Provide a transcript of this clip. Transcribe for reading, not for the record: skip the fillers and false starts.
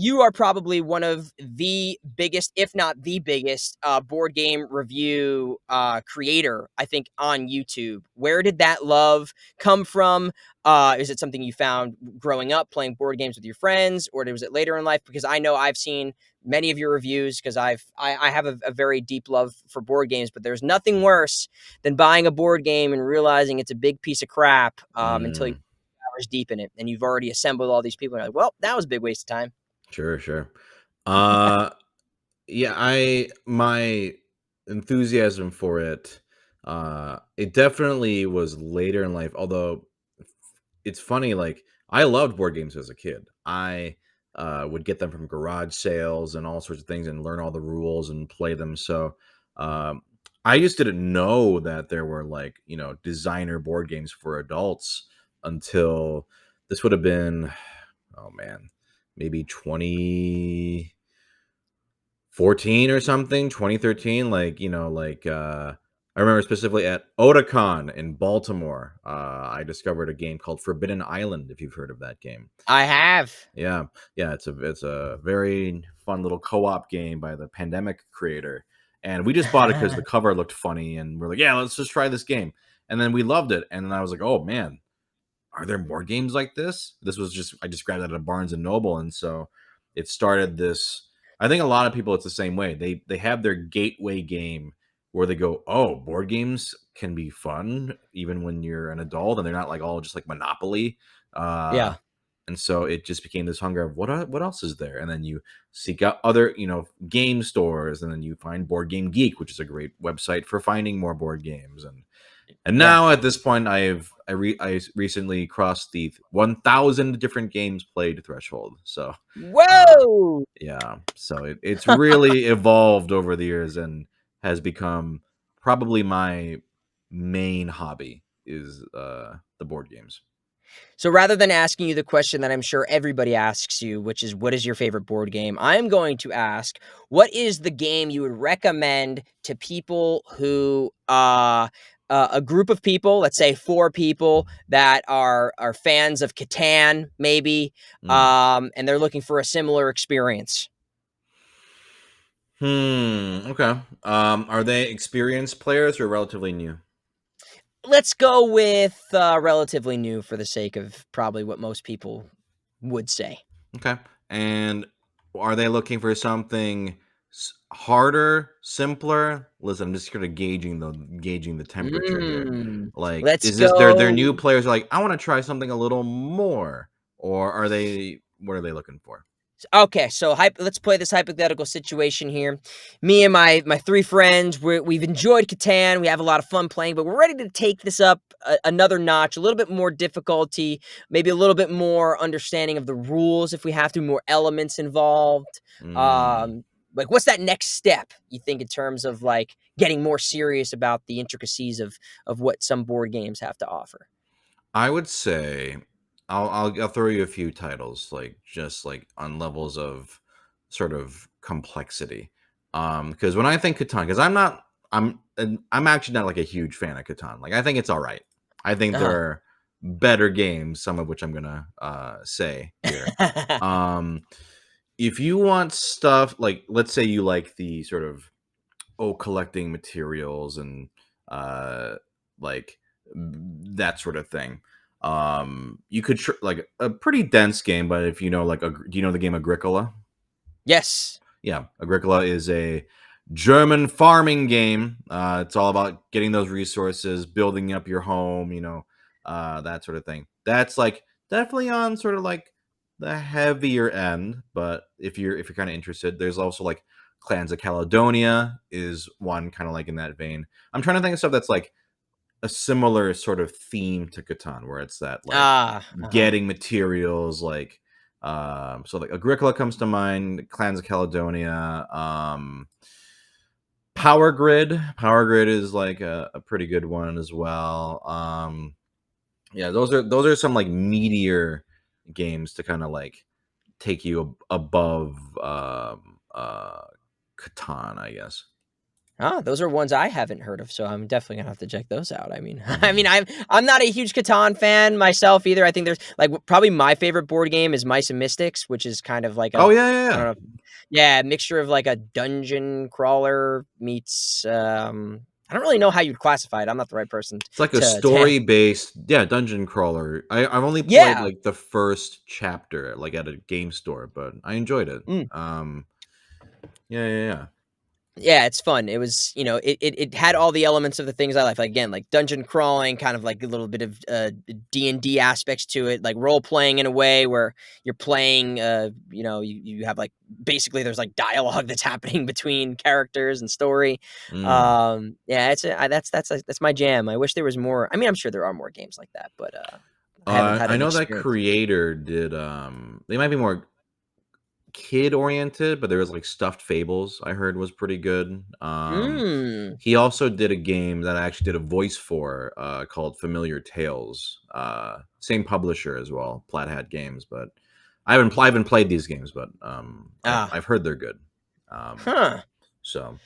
You are probably one of the biggest, if not the biggest, board game review creator, I think, on YouTube. Where did that love come from? Is it something you found growing up playing board games with your friends, or was it later in life? Because I know I've seen many of your reviews because I have a very deep love for board games, but there's nothing worse than buying a board game and realizing it's a big piece of crap until you're Mm, hours deep in it and you've already assembled all these people. And you're like, well, that was a big waste of time. sure, sure. Uh, yeah, my enthusiasm for it, it definitely was later in life. Although it's funny, like I loved board games as a kid. I would get them from garage sales and all sorts of things, and learn all the rules and play them. So um, I just didn't know that there were like designer board games for adults until this would have been, oh man, maybe 2014 or something, 2013. Like I remember specifically at Otakon in Baltimore, I discovered a game called Forbidden Island, if you've heard of that game. I have. Yeah, yeah, it's a very fun little co-op game by the Pandemic creator, and we just bought it because the cover looked funny, and we're like, yeah, let's just try this game, and then we loved it, and then I was like, oh man, are there more games like this? This was just, I just grabbed it at a Barnes and Noble, and so it started this. I think a lot of people, it's the same way. They have their gateway game where they go, oh, board games can be fun even when you're an adult, and they're not like all just like Monopoly. Uh, Yeah. and so it just became this hunger of what else is there, and then you seek out other game stores, and then you find Board Game Geek, which is a great website for finding more board games, and Yeah. now at this point, I recently crossed the 1,000 different games played threshold. So uh, Whoa! yeah, so it's really evolved over the years and has become probably my main hobby is the board games. So rather than asking you the question that I'm sure everybody asks you, which is what is your favorite board game? I'm going to ask, what is the game you would recommend to people who a group of people, let's say 4 people that are fans of Catan maybe, Mm. and they're looking for a similar experience. Okay. Are they experienced players or relatively new? Let's go with relatively new for the sake of probably what most people would say. Okay. And are they looking for something harder, simpler? Listen, I'm just sort of gauging the temperature here. Like, Let's is this their new go. players are like, I want to try something a little more, or are they what are they looking for? Okay, so let's play this hypothetical situation here. Me and my 3 friends, we've enjoyed Catan. We have a lot of fun playing, but we're ready to take this up another notch, a little bit more difficulty, maybe a little bit more understanding of the rules if we have to, more elements involved. Mm, Like, what's that next step you think in terms of like getting more serious about the intricacies of what some board games have to offer? I would say I'll throw you a few titles, like just like on levels of sort of complexity. Because when I think Catan, because I'm actually not like a huge fan of Catan. Like I think it's all right. I think there Uh-huh. are better games, some of which I'm gonna say here. Um, if you want stuff like, let's say you like the sort of collecting materials and uh like that sort of thing, you could like a pretty dense game, but if you know like do you know the game Agricola? Yes. Yeah, Agricola is a German farming game. It's all about getting those resources, building up your home, that sort of thing. That's like definitely on sort of like the heavier end, but if you're kind of interested, there's also like Clans of Caledonia is one kind of like in that vein. I'm trying to think of stuff that's like a similar sort of theme to Catan, where it's that like Uh-huh. getting materials, like so like Agricola comes to mind, Clans of Caledonia, Power Grid is like a pretty good one as well. Yeah, those are some like meatier games to kind of like take you above Catan, I guess. Ah, those are ones I haven't heard of, so I'm definitely gonna have to check those out. I mean, I mean, Mhm. I'm not a huge Catan fan myself either. I think there's like probably my favorite board game is Mice and Mystics, which is kind of like Oh, a yeah, yeah, I yeah. don't know, yeah, mixture of like a dungeon crawler meets I don't really know how you'd classify it. I'm not the right person It's like a to story-based, yeah, dungeon crawler. I've only played, yeah. like, the first chapter, like, at a game store, but I enjoyed it. Mm. Yeah, yeah, yeah. Yeah, it's fun. It was, you know, it had all the elements of the things I like. Like again, like dungeon crawling, kind of like a little bit of D&D aspects to it, like role playing in a way where you're playing you know, you have like basically there's like dialogue that's happening between characters and story. Mm. Yeah, that's my jam. I wish there was more. I mean, I'm sure there are more games like that, but I haven't had I an know that experience. creator did, they might be more kid-oriented, but there was, like, Stuffed Fables I heard was pretty good. Mm. He also did a game that I actually did a voice for, called Familiar Tales. Same publisher as well, Plaid Hat Games, but I haven't played these games, but, Ah. I've heard they're good. Um, Huh. so